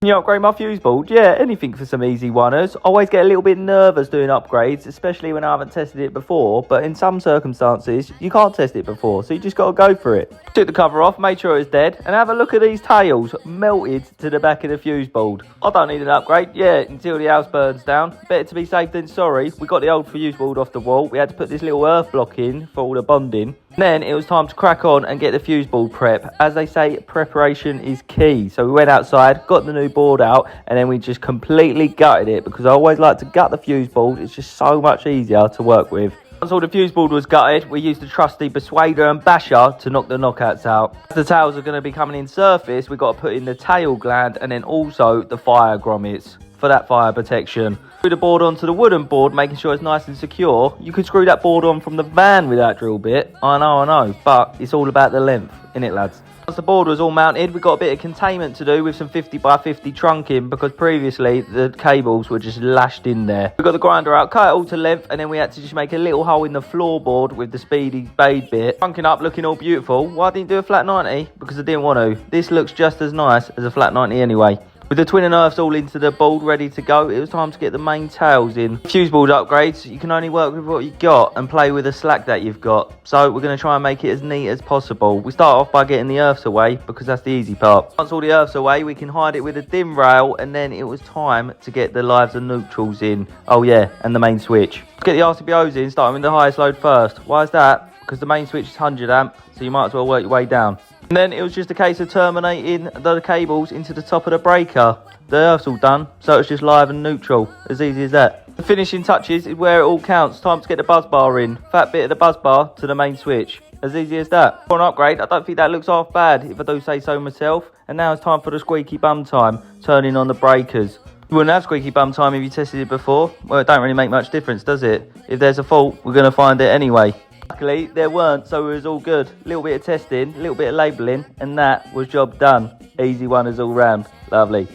Can you upgrade my fuse board? Yeah, anything for some easy oneers. Always get a little bit nervous doing upgrades, especially when I haven't tested it before, but in some circumstances, you can't test it before, so you just got to go for it. Took the cover off, made sure it was dead, and have a look at these tails melted to the back of the fuse board. I don't need an upgrade, yeah, until the house burns down. Better to be safe than sorry. We got the old fuse board off the wall. We had to put this little earth block in for all the bonding. Then it was time to crack on and get the fuse board prep. As they say, preparation is key. So we went outside, got the new board out, and then we just completely gutted it, because I always like to gut the fuse board. It's just so much easier to work with. Once all the fuse board was gutted, we used the trusty persuader and basher to knock the knockouts out. As the tails are going to be coming in surface, we've got to put in the tail gland and then also the fire grommets for that fire protection. Screw the board onto the wooden board, making sure it's nice and secure. You could screw that board on from the van with that drill bit. I know, but it's all about the length, innit, lads? Once the board was all mounted, we got a bit of containment to do with some 50x50 trunking, because previously the cables were just lashed in there. We got the grinder out, cut it all to length, and then we had to just make a little hole in the floorboard with the speedy spade bit. Trunking up, looking all beautiful. Why I didn't do a flat 90? Because I didn't want to. This looks just as nice as a flat 90 anyway. With the twin and earths all into the board ready to go, it was time to get the main tails in. Fuse board upgrades, you can only work with what you got and play with the slack that you've got. So we're going to try and make it as neat as possible. We start off by getting the earths away, because that's the easy part. Once all the earths away, we can hide it with a dim rail, and then it was time to get the lives and neutrals in. Oh yeah, and the main switch. Let's get the RCBOs in, starting with the highest load first. Why is that? Because the main switch is 100 amp, so you might as well work your way down. And then it was just a case of terminating the cables into the top of the breaker. The earth's all done, so it's just live and neutral. As easy as that. The finishing touches is where it all counts. Time to get the buzz bar in. Fat bit of the buzz bar to the main switch. As easy as that. For an upgrade, I don't think that looks half bad, if I do say so myself. And now it's time for the squeaky bum time, turning on the breakers. You wouldn't have squeaky bum time if you tested it before. Well, it don't really make much difference, does it? If there's a fault, we're going to find it anyway. Luckily, there weren't, so it was all good. A little bit of testing, a little bit of labelling, and that was job done. Easy one as all round. Lovely.